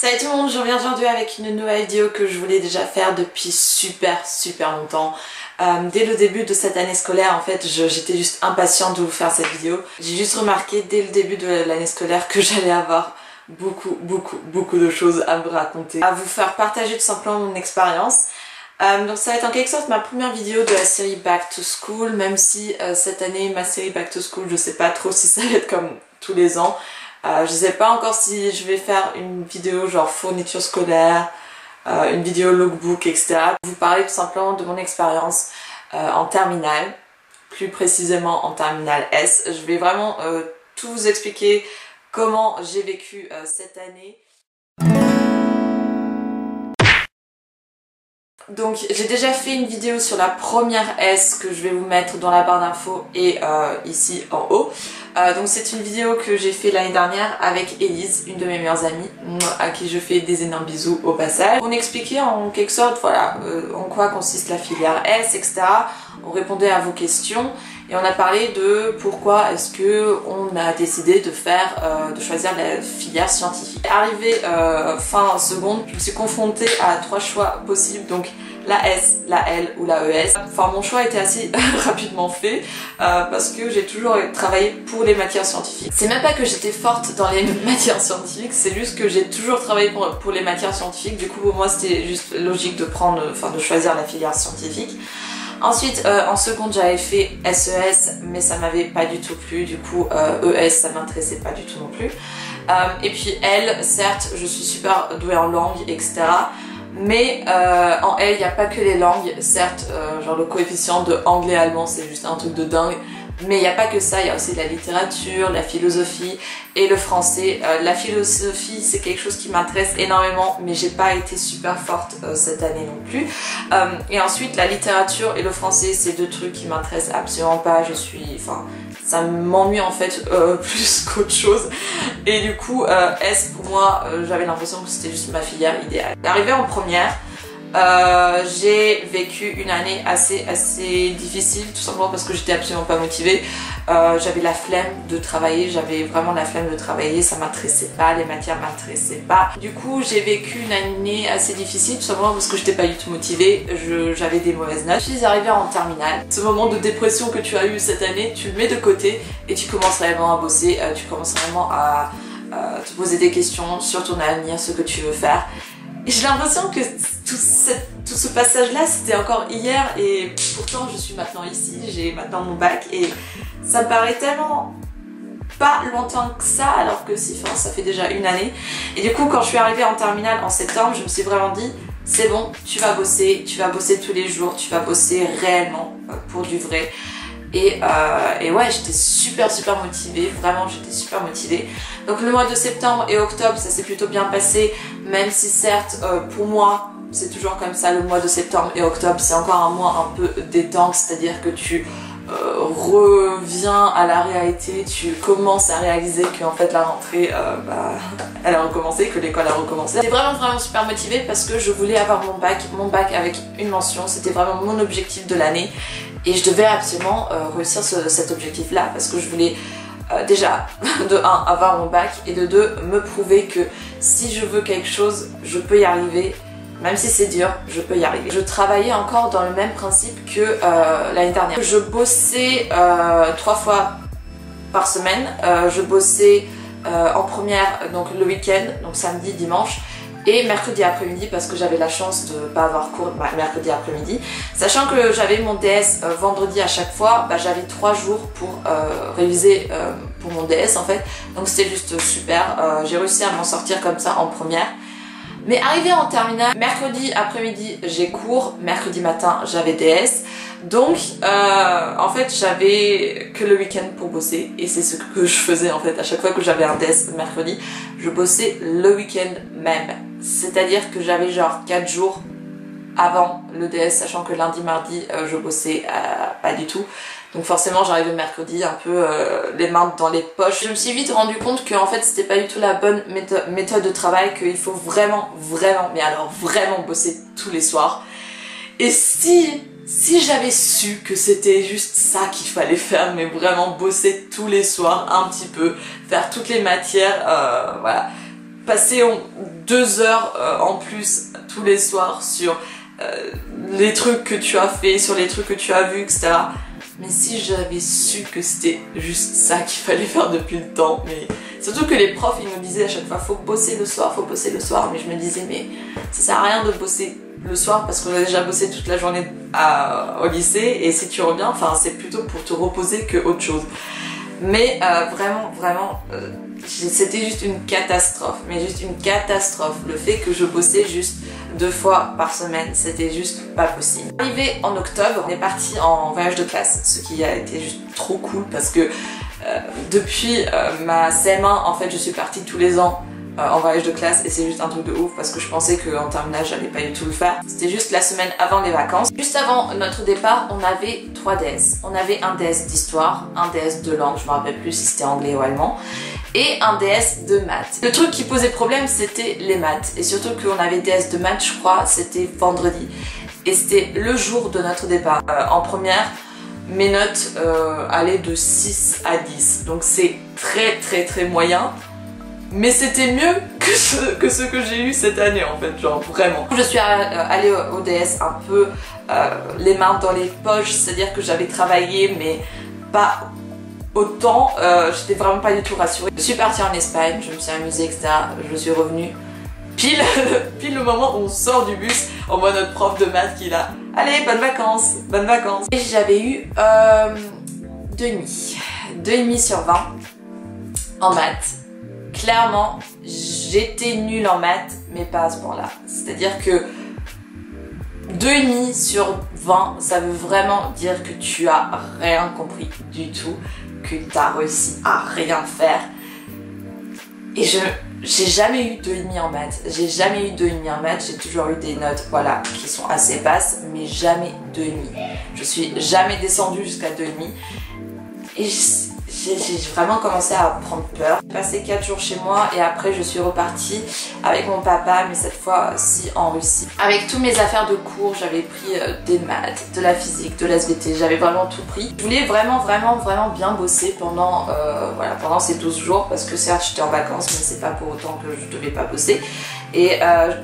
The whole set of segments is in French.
Salut tout le monde, je reviens aujourd'hui avec une nouvelle vidéo que je voulais déjà faire depuis super longtemps. Dès le début de cette année scolaire, en fait, j'étais juste impatiente de vous faire cette vidéo. J'ai juste remarqué dès le début de l'année scolaire que j'allais avoir beaucoup de choses à vous raconter, à vous faire partager tout simplement mon expérience. Donc ça va être en quelque sorte ma première vidéo de la série Back to School, même si cette année ma série Back to School, je sais pas trop si ça va être comme tous les ans. Je sais pas encore si je vais faire une vidéo genre fourniture scolaire, une vidéo lookbook, etc. Vous parler tout simplement de mon expérience en terminale, plus précisément en terminale S. Je vais vraiment tout vous expliquer comment j'ai vécu cette année. Donc j'ai déjà fait une vidéo sur la première S que je vais vous mettre dans la barre d'infos et ici en haut. Donc c'est une vidéo que j'ai fait l'année dernière avec Elise, une de mes meilleures amies, à qui je fais des énormes bisous au passage. On expliquait en quelque sorte voilà, en quoi consiste la filière S, etc. On répondait à vos questions et on a parlé de pourquoi est-ce que on a décidé de choisir la filière scientifique. Arrivé fin seconde, je me suis confrontée à 3 choix possibles, donc la S, la L ou la ES. Enfin mon choix était assez rapidement fait parce que j'ai toujours travaillé pour les matières scientifiques. C'est même pas que j'étais forte dans les matières scientifiques, c'est juste que j'ai toujours travaillé pour les matières scientifiques. Du coup pour moi c'était juste logique de choisir la filière scientifique. Ensuite en seconde j'avais fait SES mais ça m'avait pas du tout plu, du coup ES ça m'intéressait pas du tout non plus. Et puis L, certes je suis super douée en langue etc. Mais en L, il n'y a pas que les langues, certes, genre le coefficient de anglais-allemand, c'est juste un truc de dingue. Mais il n'y a pas que ça, il y a aussi la littérature, la philosophie et le français. La philosophie, c'est quelque chose qui m'intéresse énormément, mais j'ai pas été super forte cette année non plus. Et ensuite, la littérature et le français, c'est deux trucs qui m'intéressent absolument pas. Ça m'ennuie en fait plus qu'autre chose. Et du coup, S pour moi, j'avais l'impression que c'était juste ma filière idéale. Arrivée en première, j'ai vécu une année assez difficile, tout simplement parce que j'étais absolument pas motivée. J'avais la flemme de travailler, j'avais vraiment la flemme de travailler, ça m'intéressait pas, les matières m'intéressaient pas. Du coup j'ai vécu une année assez difficile, tout simplement parce que j'étais pas du tout motivée, j'avais des mauvaises notes. Je suis arrivée en terminale. Ce moment de dépression que tu as eu cette année, tu le mets de côté et tu commences réellement à bosser, tu commences vraiment à te poser des questions sur ton avenir, ce que tu veux faire. Et j'ai l'impression que tout ce passage-là, c'était encore hier et pourtant je suis maintenant ici, j'ai maintenant mon bac et ça me paraît tellement pas lointain que ça alors que si, ça fait déjà une année. Et du coup, quand je suis arrivée en terminale en septembre, je me suis vraiment dit, c'est bon, tu vas bosser tous les jours, tu vas bosser réellement pour du vrai. Et ouais, j'étais super motivée, vraiment j'étais super motivée. Donc le mois de septembre et octobre ça s'est plutôt bien passé, même si certes pour moi c'est toujours comme ça, le mois de septembre et octobre c'est encore un mois un peu détente, c'est-à-dire que tu reviens à la réalité, tu commences à réaliser que en fait la rentrée elle a recommencé, que l'école a recommencé. J'étais vraiment super motivée parce que je voulais avoir mon bac avec une mention, c'était vraiment mon objectif de l'année et je devais absolument réussir cet objectif là parce que je voulais déjà de 1 avoir mon bac et de 2 me prouver que si je veux quelque chose je peux y arriver. Même si c'est dur, je peux y arriver. Je travaillais encore dans le même principe que l'année dernière. Je bossais 3 fois par semaine. Je bossais en première, donc le week-end, donc samedi, dimanche, et mercredi après-midi parce que j'avais la chance de ne pas avoir cours mercredi après-midi. Sachant que j'avais mon DS vendredi à chaque fois, j'avais 3 jours pour réviser pour mon DS en fait. Donc c'était juste super. J'ai réussi à m'en sortir comme ça en première. Mais arrivé en terminale, mercredi après-midi j'ai cours, mercredi matin j'avais DS. Donc en fait j'avais que le week-end pour bosser et c'est ce que je faisais en fait à chaque fois que j'avais un DS mercredi, je bossais le week-end même. C'est-à-dire que j'avais genre 4 jours avant le DS, sachant que lundi, mardi je bossais pas du tout. Donc forcément j'arrivais le mercredi un peu les mains dans les poches. Je me suis vite rendu compte que en fait c'était pas du tout la bonne méthode de travail, qu'il faut vraiment, mais alors vraiment bosser tous les soirs. Et si j'avais su que c'était juste ça qu'il fallait faire, mais vraiment bosser tous les soirs un petit peu, faire toutes les matières, voilà. passer 2 heures en plus tous les soirs sur les trucs que tu as fait, sur les trucs que tu as vus, etc. Mais si j'avais su que c'était juste ça qu'il fallait faire depuis le temps, mais surtout que les profs ils nous disaient à chaque fois faut bosser le soir, faut bosser le soir, mais je me disais mais ça sert à rien de bosser le soir parce qu'on a déjà bossé toute la journée au lycée et si tu reviens, enfin c'est plutôt pour te reposer que autre chose. Mais vraiment, c'était juste une catastrophe, mais juste une catastrophe. Le fait que je bossais juste 2 fois par semaine, c'était juste pas possible. Arrivé en octobre, on est parti en voyage de classe, ce qui a été juste trop cool parce que depuis ma CM1, en fait, je suis partie tous les ans en voyage de classe et c'est juste un truc de ouf parce que je pensais qu'en terminale j'allais pas du tout le faire. C'était juste la semaine avant les vacances. Juste avant notre départ, on avait 3 DS. On avait un DS d'histoire, un DS de langue, je me rappelle plus si c'était anglais ou allemand, et un DS de maths. Le truc qui posait problème c'était les maths et surtout qu'on avait DS de maths, je crois, c'était vendredi et c'était le jour de notre départ. En première, mes notes allaient de 6 à 10, donc c'est très moyen. Mais c'était mieux que ce que j'ai eu cette année en fait, genre vraiment. Je suis allée au DS un peu les mains dans les poches, c'est-à-dire que j'avais travaillé mais pas autant, j'étais vraiment pas du tout rassurée. Je suis partie en Espagne, je me suis amusée, etc. Je suis revenue pile le moment où on sort du bus, on voit notre prof de maths qui est là. Allez, bonnes vacances, bonnes vacances. Et j'avais eu 2,5. 2,5 sur 20 en maths. Clairement, j'étais nulle en maths, mais pas à ce point-là. C'est-à-dire que 2,5 sur 20, ça veut vraiment dire que tu as rien compris du tout, que tu as réussi à rien faire. Et j'ai jamais eu 2,5 en maths. J'ai jamais eu 2,5 en maths, j'ai toujours eu des notes, voilà, qui sont assez basses, mais jamais 2,5. Je suis jamais descendue jusqu'à 2,5. Et j'ai vraiment commencé à prendre peur. J'ai passé 4 jours chez moi et après je suis repartie avec mon papa, mais cette fois-ci en Russie. Avec tous mes affaires de cours, j'avais pris des maths, de la physique, de l'SVT, j'avais vraiment tout pris. Je voulais vraiment bien bosser pendant, voilà, pendant ces 12 jours parce que certes j'étais en vacances, mais c'est pas pour autant que je devais pas bosser. Et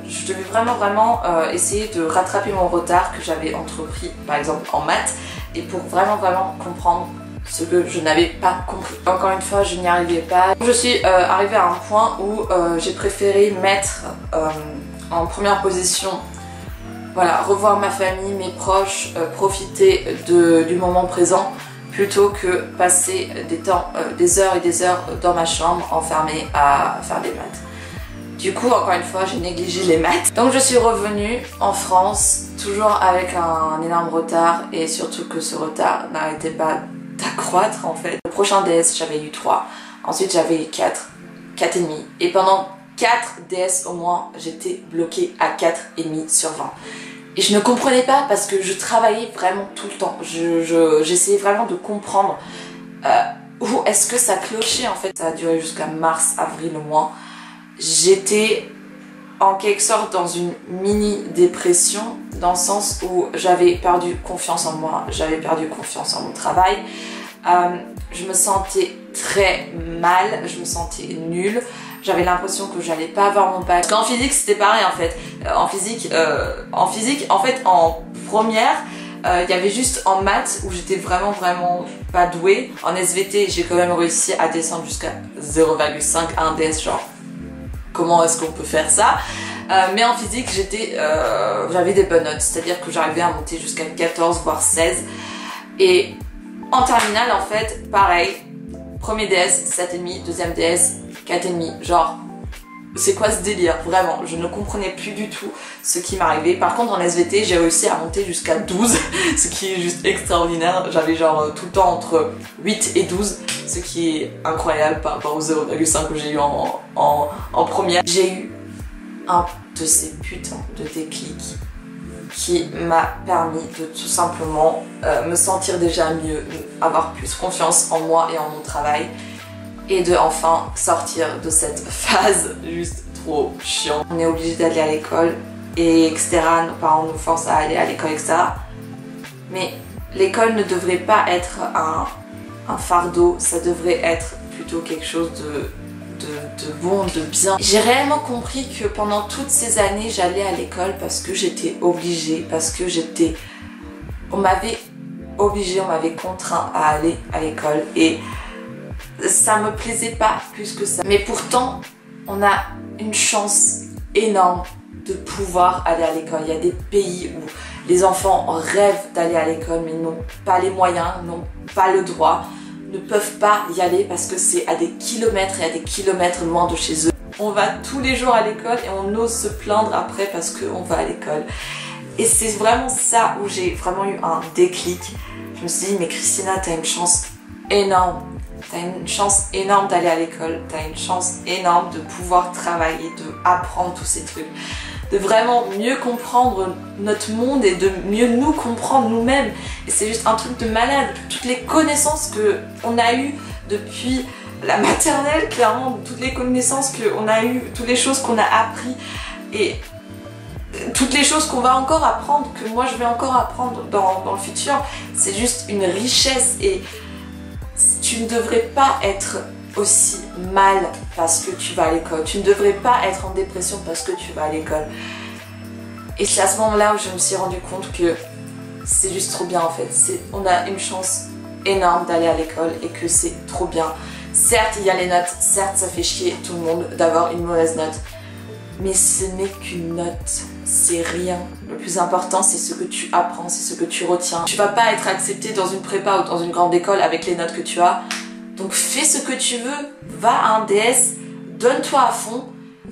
je devais vraiment essayer de rattraper mon retard que j'avais entrepris par exemple en maths et pour vraiment comprendre ce que je n'avais pas compris. Encore une fois, je n'y arrivais pas. Je suis arrivée à un point où j'ai préféré mettre en première position, voilà, revoir ma famille, mes proches, profiter du moment présent plutôt que passer des heures et des heures dans ma chambre enfermée à faire des maths. Du coup, encore une fois, j'ai négligé les maths. Donc je suis revenue en France, toujours avec un énorme retard et surtout que ce retard n'arrêtait pas d'accroître en fait. Le prochain DS j'avais eu 3, ensuite j'avais eu 4,5 et pendant 4 DS au moins j'étais bloquée à 4,5 sur 20 et je ne comprenais pas parce que je travaillais vraiment tout le temps, j'essayais vraiment de comprendre où est-ce que ça clochait en fait. Ça a duré jusqu'à mars, avril au moins. J'étais en quelque sorte dans une mini dépression dans le sens où j'avais perdu confiance en moi, j'avais perdu confiance en mon travail, je me sentais très mal, je me sentais nulle, j'avais l'impression que j'allais pas avoir mon bac. Parce qu'en physique c'était pareil en fait, en physique en fait en première il y avait juste en maths où j'étais vraiment pas douée. En SVT j'ai quand même réussi à descendre jusqu'à 0,5 à un DS, genre comment est-ce qu'on peut faire ça? Mais en physique j'avais des bonnes notes, c'est-à-dire que j'arrivais à monter jusqu'à 14 voire 16 et en terminale en fait pareil, premier DS 7,5, deuxième DS 4,5, genre c'est quoi ce délire? Vraiment, je ne comprenais plus du tout ce qui m'arrivait. Par contre en SVT j'ai réussi à monter jusqu'à 12, ce qui est juste extraordinaire. J'avais genre tout le temps entre 8 et 12, ce qui est incroyable par rapport aux 0,5 que j'ai eu en première. J'ai eu un de ces putains de déclics qui m'a permis de tout simplement me sentir déjà mieux, avoir plus confiance en moi et en mon travail et de enfin sortir de cette phase juste trop chiante. On est obligé d'aller à l'école et etc. Nos parents nous forcent à aller à l'école, etc. Mais l'école ne devrait pas être un fardeau, ça devrait être plutôt quelque chose de bon, de bien. J'ai réellement compris que pendant toutes ces années, j'allais à l'école parce que j'étais obligée, parce que on m'avait obligée, on m'avait contraint à aller à l'école et ça me plaisait pas plus que ça. Mais pourtant, on a une chance énorme de pouvoir aller à l'école. Il y a des pays où les enfants rêvent d'aller à l'école mais n'ont pas les moyens, n'ont pas le droit, ne peuvent pas y aller parce que c'est à des kilomètres et à des kilomètres loin de chez eux. On va tous les jours à l'école et on ose se plaindre après parce qu'on va à l'école. Et c'est vraiment ça où j'ai vraiment eu un déclic. Je me suis dit, mais Christina, t'as une chance énorme. T'as une chance énorme d'aller à l'école. T'as une chance énorme de pouvoir travailler, de apprendre tous ces trucs. De vraiment mieux comprendre notre monde et de mieux nous comprendre nous-mêmes. Et c'est juste un truc de malade. Toutes les connaissances qu'on a eues depuis la maternelle, clairement, toutes les connaissances qu'on a eues, toutes les choses qu'on a appris et toutes les choses qu'on va encore apprendre, que moi je vais encore apprendre dans le futur, c'est juste une richesse et tu ne devrais pas être aussi mal parce que tu vas à l'école. Tu ne devrais pas être en dépression parce que tu vas à l'école. Et c'est à ce moment-là où je me suis rendu compte que c'est juste trop bien en fait. On a une chance énorme d'aller à l'école et que c'est trop bien. Certes, il y a les notes, certes, ça fait chier tout le monde d'avoir une mauvaise note. Mais ce n'est qu'une note, c'est rien. Le plus important, c'est ce que tu apprends, c'est ce que tu retiens. Tu vas pas être accepté dans une prépa ou dans une grande école avec les notes que tu as. Donc fais ce que tu veux, va à un DS, donne-toi à fond,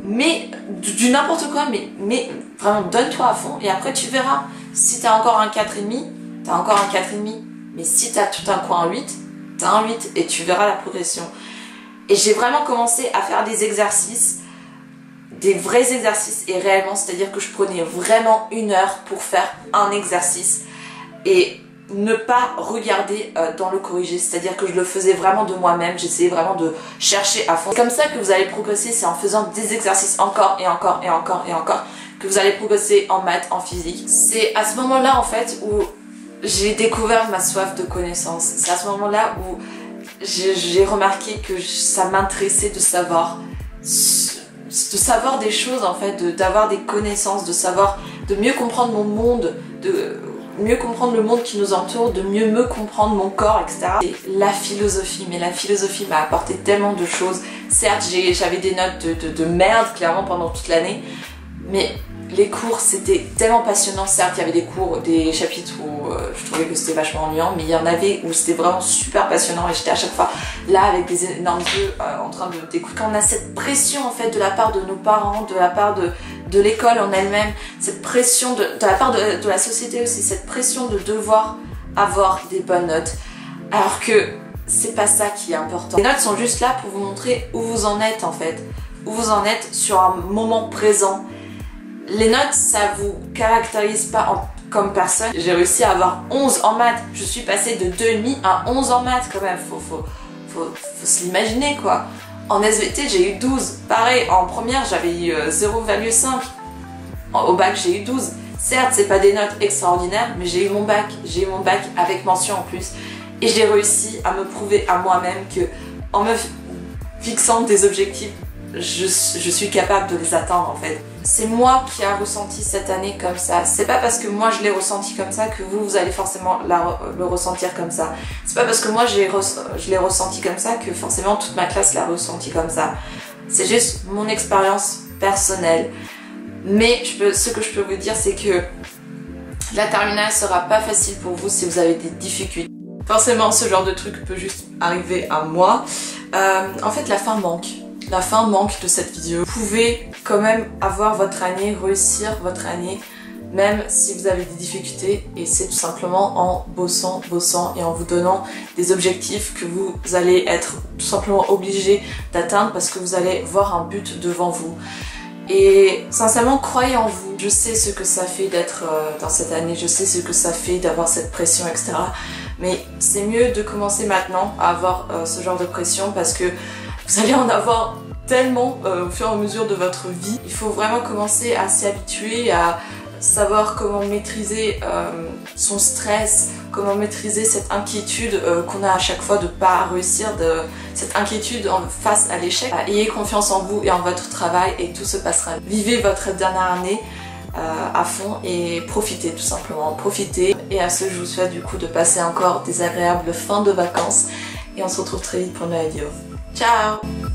mais du n'importe quoi, mais vraiment donne-toi à fond et après tu verras. Si t'as encore un 4,5, t'as encore un 4,5. Mais si t'as tout un coup un 8, t'as un 8 et tu verras la progression. Et j'ai vraiment commencé à faire des exercices, des vrais exercices et réellement, c'est-à-dire que je prenais vraiment 1 heure pour faire un exercice et ne pas regarder dans le corrigé, c'est-à-dire que je le faisais vraiment de moi-même, j'essayais vraiment de chercher à fond. C'est comme ça que vous allez progresser, c'est en faisant des exercices encore et encore et encore et encore que vous allez progresser en maths, en physique. C'est à ce moment-là en fait où j'ai découvert ma soif de connaissance. C'est à ce moment-là où j'ai remarqué que ça m'intéressait de savoir des choses en fait, d'avoir des connaissances, de mieux comprendre mon monde, de mieux comprendre le monde qui nous entoure, de mieux me comprendre mon corps, etc. Et la philosophie, mais la philosophie m'a apporté tellement de choses. Certes, j'avais des notes de merde clairement pendant toute l'année, mais les cours c'était tellement passionnant. Certes, il y avait des cours, des chapitres où je trouvais que c'était vachement ennuyant, mais il y en avait où c'était vraiment super passionnant et j'étais à chaque fois là avec des énormes yeux en train d'écouter. Quand on a cette pression en fait de la part de nos parents, de la part de l'école en elle-même, cette pression de la part de la société aussi, cette pression de devoir avoir des bonnes notes, alors que c'est pas ça qui est important. Les notes sont juste là pour vous montrer où vous en êtes en fait, où vous en êtes sur un moment présent. Les notes, ça vous caractérise pas comme personne. J'ai réussi à avoir 11 en maths. Je suis passée de 2,5 à 11 en maths quand même. Faut se l'imaginer quoi. En SVT, j'ai eu 12. Pareil, en première, j'avais eu 0,5. Au bac, j'ai eu 12. Certes, c'est pas des notes extraordinaires, mais j'ai eu mon bac. J'ai eu mon bac avec mention en plus. Et j'ai réussi à me prouver à moi-même que en me fixant des objectifs, je suis capable de les atteindre en fait. C'est moi qui a ressenti cette année comme ça. C'est pas parce que moi je l'ai ressenti comme ça que vous allez forcément le ressentir comme ça. C'est pas parce que moi je l'ai ressenti comme ça que forcément toute ma classe l'a ressenti comme ça. C'est juste mon expérience personnelle. Mais ce que je peux vous dire, c'est que la terminale sera pas facile pour vous si vous avez des difficultés. Forcément, ce genre de truc peut juste arriver à moi. En fait, la fin manque. La fin manque de cette vidéo. Vous pouvez quand même avoir votre année, réussir votre année, même si vous avez des difficultés, et c'est tout simplement en bossant et en vous donnant des objectifs que vous allez être tout simplement obligé d'atteindre parce que vous allez voir un but devant vous. Et sincèrement, croyez en vous. Je sais ce que ça fait d'être dans cette année, je sais ce que ça fait d'avoir cette pression, etc. Mais c'est mieux de commencer maintenant à avoir ce genre de pression parce que vous allez en avoir tellement au fur et à mesure de votre vie. Il faut vraiment commencer à s'y habituer, à savoir comment maîtriser son stress, comment maîtriser cette inquiétude qu'on a à chaque fois de ne pas réussir, cette inquiétude face à l'échec. Ayez confiance en vous et en votre travail et tout se passera. Vivez votre dernière année à fond et profitez tout simplement, profitez. Et à ce je vous souhaite du coup de passer encore des agréables fins de vacances et on se retrouve très vite pour une nouvelle vidéo. Ciao!